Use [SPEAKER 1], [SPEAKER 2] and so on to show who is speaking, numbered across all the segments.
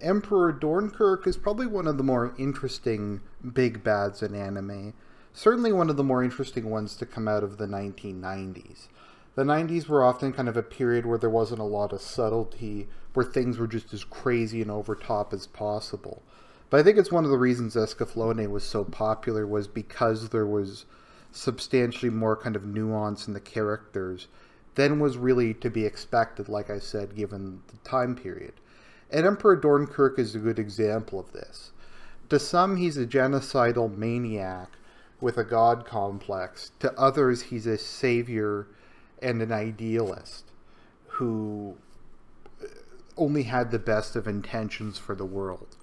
[SPEAKER 1] Emperor Dornkirk is probably one of the more interesting big bads in anime. Certainly one of the more interesting ones to come out of the 1990s. The 90s were often kind of a period where there wasn't a lot of subtlety, where things were just as crazy and over top as possible. But I think it's one of the reasons Escaflowne was so popular was because there was substantially more kind of nuance in the characters than was really to be expected, like I said, given the time period. And Emperor Dornkirk is a good example of this. To some, he's a genocidal maniac with a god complex. To others, he's a savior and an idealist who only had the best of intentions for the world.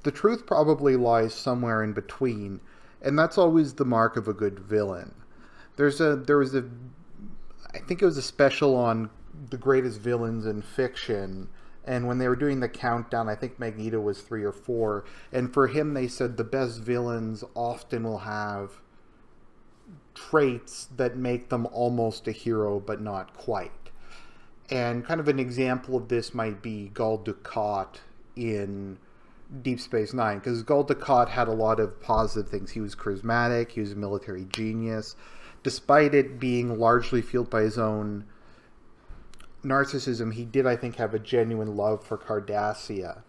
[SPEAKER 1] The truth probably lies somewhere in between, and that's always the mark of a good villain. I think it was a special on the greatest villains in fiction, and when they were doing the countdown, I think Magneto was 3 or 4, and for him they said the best villains often will have traits that make them almost a hero, but not quite. And kind of an example of this might be Gul Dukat in Deep Space Nine, because Gul Dukat had a lot of positive things. He was charismatic, he was a military genius, despite it being largely fueled by his own narcissism. He did, I think, have a genuine love for Cardassia,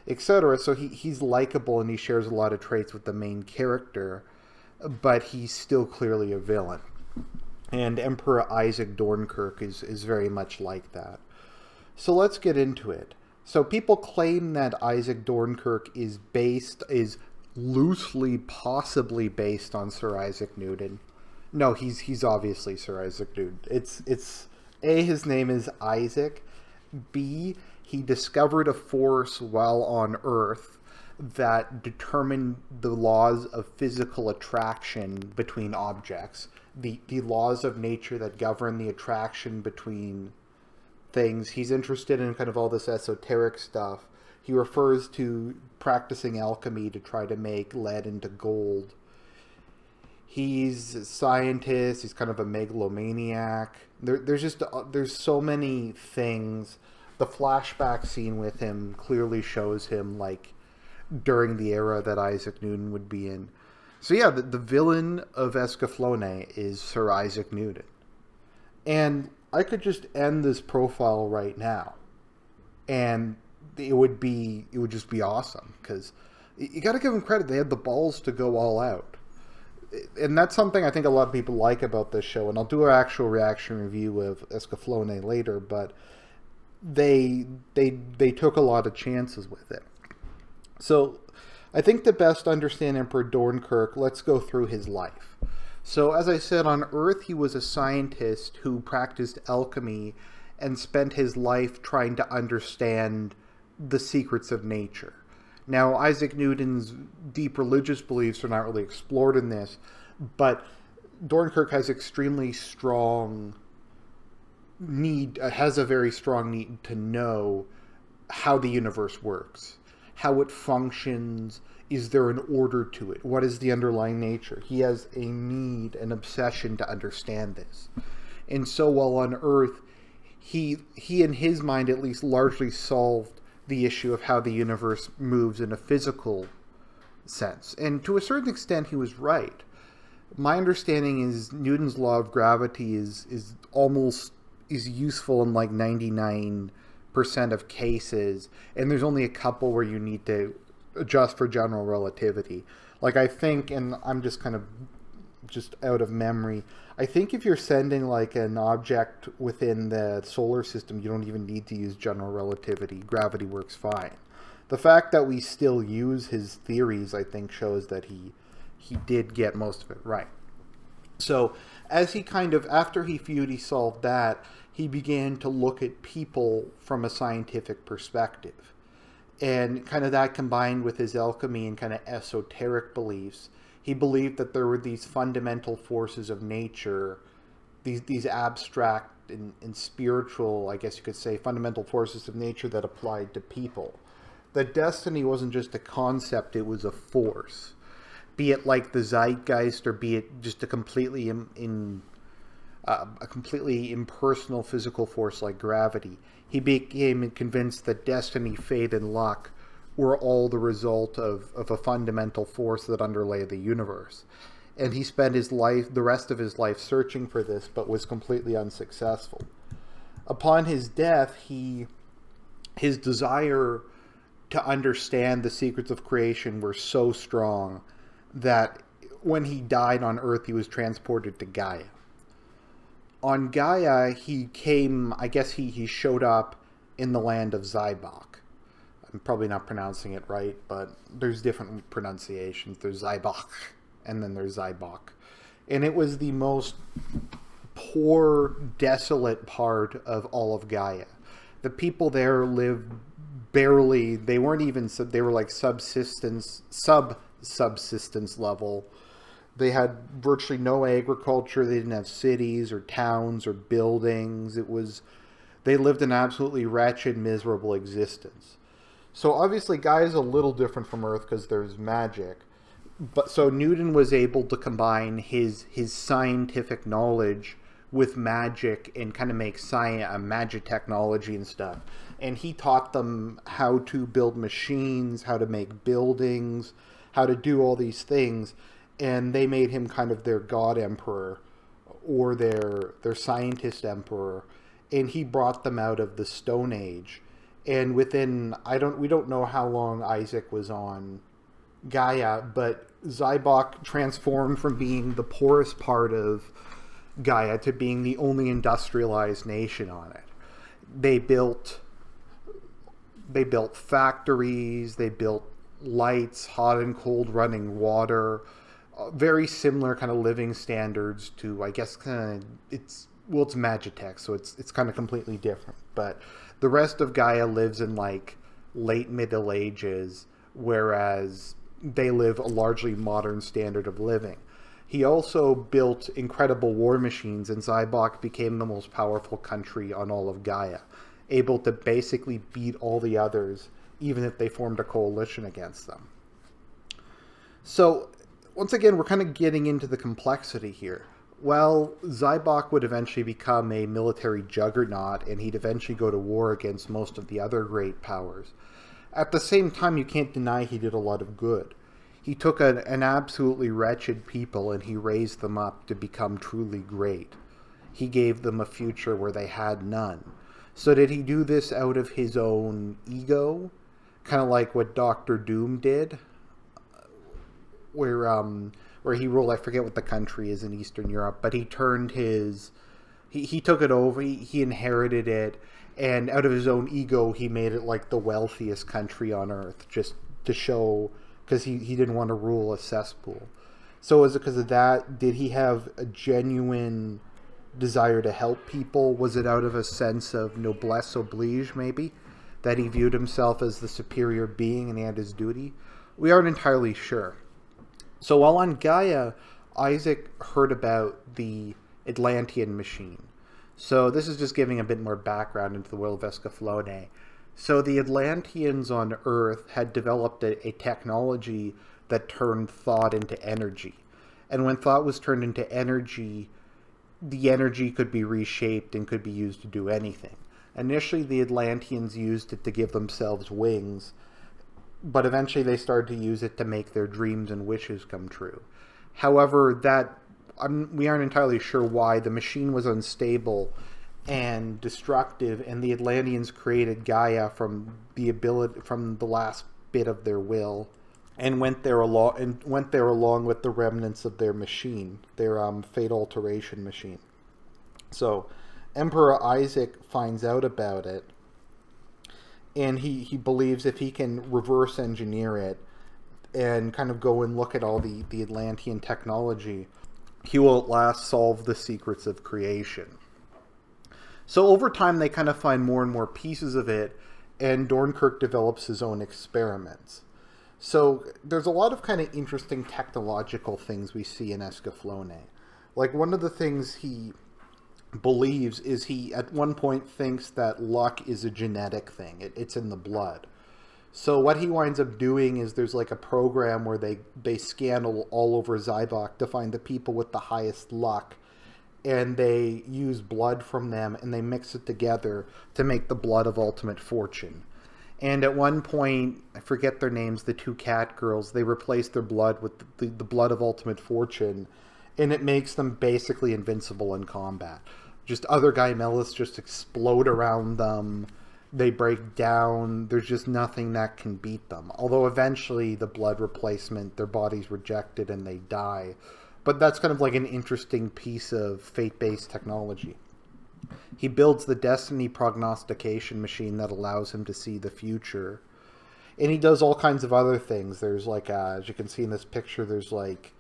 [SPEAKER 1] etc. So he's likable and he shares a lot of traits with the main character, but he's still clearly a villain. And Emperor Isaac Dornkirk is very much like that. So let's get into it. So people claim that Isaac Dornkirk is loosely, possibly based on Sir Isaac Newton. No, he's obviously Sir Isaac Newton. It's A, his name is Isaac. B, he discovered a force while on Earth that determined the laws of physical attraction between objects. The laws of nature that govern the attraction between things. He's interested in kind of all this esoteric stuff. He refers to practicing alchemy to try to make lead into gold. He's a scientist. He's kind of a megalomaniac. There's so many things. The flashback scene with him clearly shows him like during the era that Isaac Newton would be in. So yeah, the villain of Escaflowne is Sir Isaac Newton. And I could just end this profile right now, and it would just be awesome, because you got to give them credit. They had the balls to go all out, and that's something I think a lot of people like about this show. And I'll do an actual reaction review of Escaflowne later, but they took a lot of chances with it. So I think to best understand Emperor Dornkirk, let's go through his life. So, as I said, on Earth, he was a scientist who practiced alchemy and spent his life trying to understand the secrets of nature. Now, Isaac Newton's deep religious beliefs are not really explored in this, but Dornkirk has extremely strong has a very strong need to know how the universe works, how it functions. Is there an order to it? What is the underlying nature? He has a need, an obsession to understand this. And so while on Earth, he in his mind at least largely solved the issue of how the universe moves in a physical sense. And to a certain extent, he was right. My understanding is Newton's law of gravity is useful in like 99% of cases, and there's only a couple where you need to adjust for general relativity. Like I think, and I'm just kind of just out of memory, I think if you're sending like an object within the solar system, you don't even need to use general relativity. Gravity works fine. The fact that we still use his theories, I think, shows that he did get most of it right. So as he kind of, after he solved that, he began to look at people from a scientific perspective. And kind of that combined with his alchemy and kind of esoteric beliefs, he believed that there were these fundamental forces of nature, these abstract and spiritual, I guess you could say, fundamental forces of nature that applied to people. That destiny wasn't just a concept, it was a force. Be it like the zeitgeist, or be it just a completely impersonal physical force like gravity. He became convinced that destiny, fate, and luck were all the result of a fundamental force that underlay the universe. And he spent the rest of his life searching for this, but was completely unsuccessful. Upon his death, his desire to understand the secrets of creation were so strong that when he died on Earth, he was transported to Gaia. On Gaia, he showed up in the land of Zybok. I'm probably not pronouncing it right, but there's different pronunciations. There's Zybok, and then there's Zybok. And it was the most poor, desolate part of all of Gaia. The people there lived barely, they were like subsistence level. They had virtually no agriculture. They didn't have cities or towns or buildings. They lived an absolutely wretched, miserable existence. So obviously Gaia is a little different from Earth because there's magic. But so Newton was able to combine his scientific knowledge with magic and kind of make magic technology and stuff. And he taught them how to build machines, how to make buildings, how to do all these things. And they made him kind of their god emperor or their scientist emperor. And he brought them out of the Stone Age. And we don't know how long Isaac was on Gaia, but Zybok transformed from being the poorest part of Gaia to being the only industrialized nation on it. They built factories, they built lights, hot and cold running water, very similar kind of living standards to, I guess, it's Magitech, so it's kind of completely different. But the rest of Gaia lives in like late Middle Ages, whereas they live a largely modern standard of living. He also built incredible war machines, and Zybok became the most powerful country on all of Gaia, able to basically beat all the others, even if they formed a coalition against them. So, once again, we're kind of getting into the complexity here. Well, Zybok would eventually become a military juggernaut, and he'd eventually go to war against most of the other great powers. At the same time, you can't deny he did a lot of good. He took an absolutely wretched people and he raised them up to become truly great. He gave them a future where they had none. So did he do this out of his own ego? Kind of like what Doctor Doom did? Where he ruled, I forget what the country is in Eastern Europe, but he turned he took it over, he inherited it, and out of his own ego, he made it like the wealthiest country on Earth, just to show, because he didn't want to rule a cesspool. So is it because of that? Did he have a genuine desire to help people? Was it out of a sense of noblesse oblige, maybe? That he viewed himself as the superior being and he had his duty? We aren't entirely sure. So while on Gaia, Isaac heard about the Atlantean machine. So this is just giving a bit more background into the world of Escaflowne. So the Atlanteans on Earth had developed a technology that turned thought into energy. And when thought was turned into energy, the energy could be reshaped and could be used to do anything. Initially, the Atlanteans used it to give themselves wings, but eventually they started to use it to make their dreams and wishes come true. However, we aren't entirely sure why. The machine was unstable and destructive, and the Atlanteans created Gaia from the last bit of their will, and went there along with the remnants of their machine, their fate alteration machine. So, Emperor Isaac finds out about it, and he believes if he can reverse engineer it and kind of go and look at all the Atlantean technology, he will at last solve the secrets of creation. So over time, they kind of find more and more pieces of it, and Dornkirk develops his own experiments. So there's a lot of kind of interesting technological things we see in Escaflowne. Like, one of the things he believes is he at one point thinks that luck is a genetic thing. It's in the blood. So what he winds up doing is there's like a program where they scan all over Zybok to find the people with the highest luck, and they use blood from them and they mix it together to make the blood of ultimate fortune. And at one point, I forget their names, the two cat girls, they replace their blood with the blood of ultimate fortune, and it makes them basically invincible in combat. Just other Gaimelis just explode around them. They break down. There's just nothing that can beat them. Although eventually the blood replacement, their body's rejected and they die. But that's kind of like an interesting piece of fate-based technology. He builds the destiny prognostication machine that allows him to see the future. And he does all kinds of other things. There's like, as you can see in this picture, there's like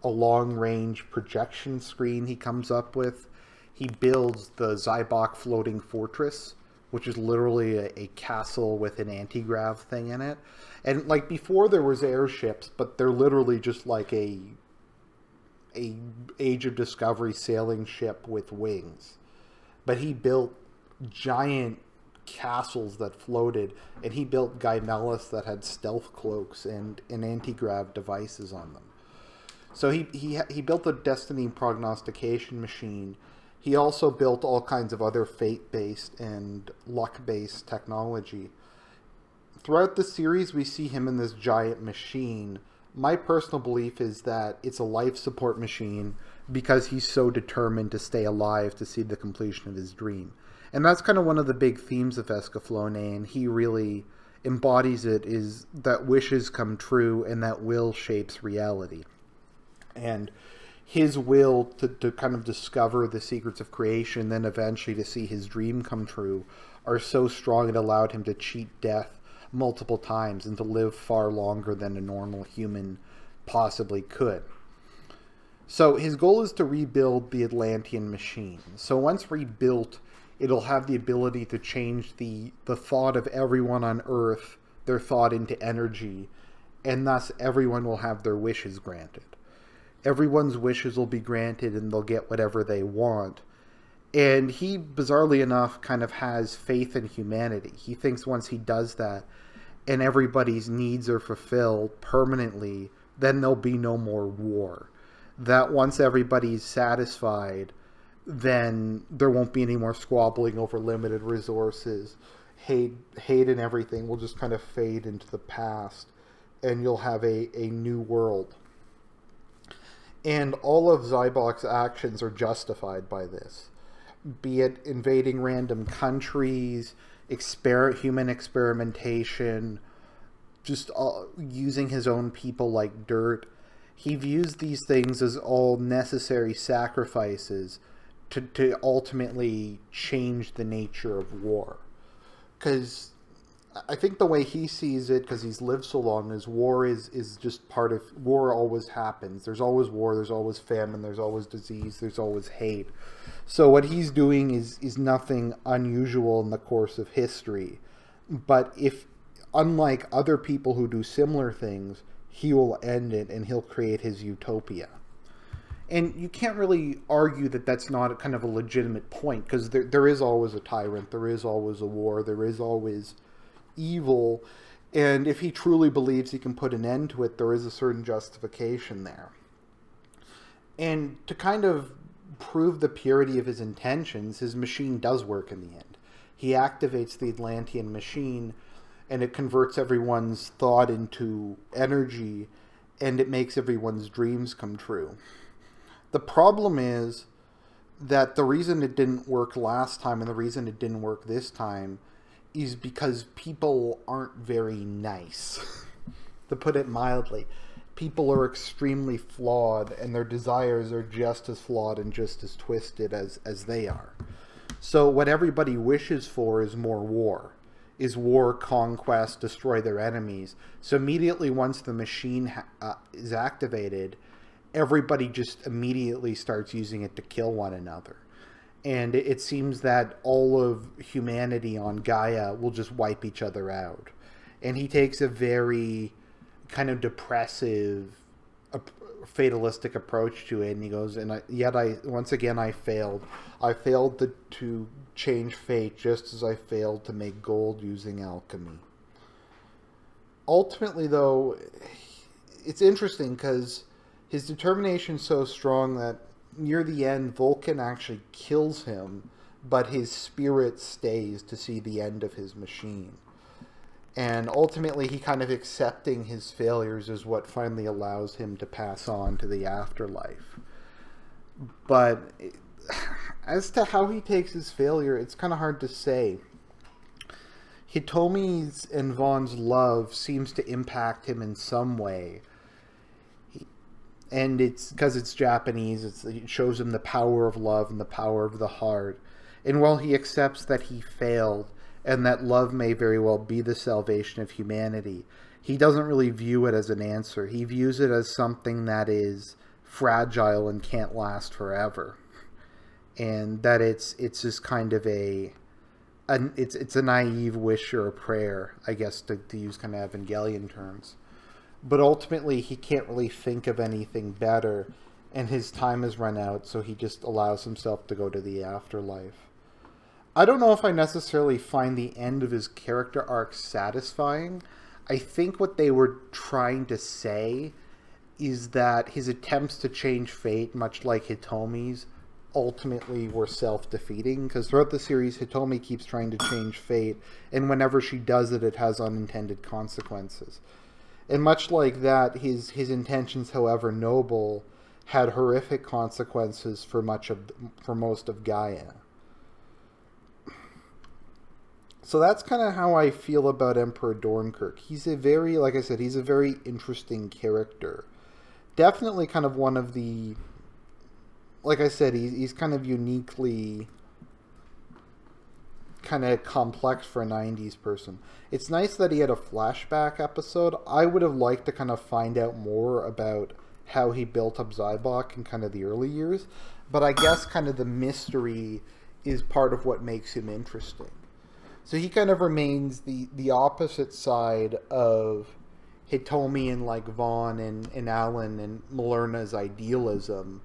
[SPEAKER 1] a long-range projection screen he comes up with. He builds the Zybok floating fortress, which is literally a castle with an anti-grav thing in it. And like before there was airships, but they're literally just like a Age of Discovery sailing ship with wings. But he built giant castles that floated, and he built Gaimelis that had stealth cloaks and anti-grav devices on them. So he built a destiny prognostication machine. He also built all kinds of other fate-based and luck-based technology. Throughout the series, we see him in this giant machine. My personal belief is that it's a life support machine because he's so determined to stay alive to see the completion of his dream. And that's kind of one of the big themes of Escaflowne, and he really embodies it, is that wishes come true and that will shapes reality. And his will to kind of discover the secrets of creation, then eventually to see his dream come true, are so strong it allowed him to cheat death multiple times and to live far longer than a normal human possibly could. So his goal is to rebuild the Atlantean machine. So once rebuilt, it'll have the ability to change the thought of everyone on Earth, their thought into energy, and thus everyone will have their wishes granted. Everyone's wishes will be granted and they'll get whatever they want. And he, bizarrely enough, kind of has faith in humanity. He thinks once he does that and everybody's needs are fulfilled permanently, then there'll be no more war. That once everybody's satisfied, then there won't be any more squabbling over limited resources. Hate and everything will just kind of fade into the past, and you'll have a new world. And all of Zybok's actions are justified by this. Be it invading random countries, human experimentation, just using his own people like dirt. He views these things as all necessary sacrifices to ultimately change the nature of war. Because I think the way he sees it, because he's lived so long, is war is just part of... War always happens. There's always war, there's always famine, there's always disease, there's always hate. So what he's doing is nothing unusual in the course of history. But if, unlike other people who do similar things, he will end it and he'll create his utopia. And you can't really argue that that's not kind of a legitimate point, because there is always a tyrant, there is always a war, there is always evil, and if he truly believes he can put an end to it, there is a certain justification there. And to kind of prove the purity of his intentions, his machine does work in the end. He activates the Atlantean machine, and it converts everyone's thought into energy, and it makes everyone's dreams come true. The problem is that the reason it didn't work last time and the reason it didn't work this time is because people aren't very nice, to put it mildly. People are extremely flawed, and their desires are just as flawed and just as twisted as they are. So what everybody wishes for is more war. Is war, conquest, destroy their enemies. So immediately once the machine is activated, everybody just immediately starts using it to kill one another. And it seems that all of humanity on Gaia will just wipe each other out. And he takes a very kind of depressive, fatalistic approach to it. And he goes, once again I failed. I failed to change fate just as I failed to make gold using alchemy. Ultimately, though, it's interesting because his determination is so strong that near the end, Vulcan actually kills him, but his spirit stays to see the end of his machine. And ultimately, he kind of accepting his failures is what finally allows him to pass on to the afterlife. But as to how he takes his failure, it's kind of hard to say. Hitomi's and Vaughn's love seems to impact him in some way. And it's because it's Japanese, it shows him the power of love and the power of the heart. And while he accepts that he failed, and that love may very well be the salvation of humanity, he doesn't really view it as an answer. He views it as something that is fragile and can't last forever. And that it's just kind of it's a naive wish or a prayer, I guess, to use kind of Evangelion terms. But ultimately, he can't really think of anything better, and his time has run out, so he just allows himself to go to the afterlife. I don't know if I necessarily find the end of his character arc satisfying. I think what they were trying to say is that his attempts to change fate, much like Hitomi's, ultimately were self-defeating, because throughout the series, Hitomi keeps trying to change fate, and whenever she does it, it has unintended consequences. And much like that, his intentions, however noble, had horrific consequences for most of Gaia. So that's kind of how I feel about Emperor Dornkirk. He's a very, like I said, he's a very interesting character. Definitely kind of one of the, like I said, he's kind of uniquely kind of complex for a 90s person. It's nice that he had a flashback episode. I would have liked to kind of find out more about how he built up Zybok in kind of the early years, but I guess kind of the mystery is part of what makes him interesting. So he kind of remains the opposite side of Hitomi and like Vaughn and Alan and Malerna's idealism.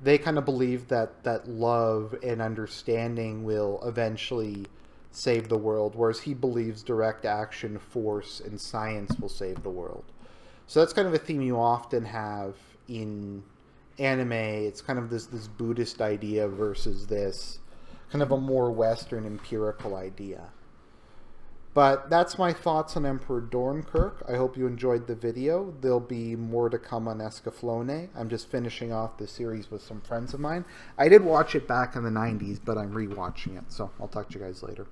[SPEAKER 1] They kind of believe that love and understanding will eventually save the world, whereas he believes direct action, force, and science will save the world. So that's kind of a theme you often have in anime. It's kind of this Buddhist idea versus this kind of a more Western empirical idea. But that's my thoughts on Emperor Dornkirk. I hope you enjoyed the video. There'll be more to come on Escaflowne. I'm just finishing off the series with some friends of mine. I did watch it back in the 90s, but I'm rewatching it, so I'll talk to you guys later.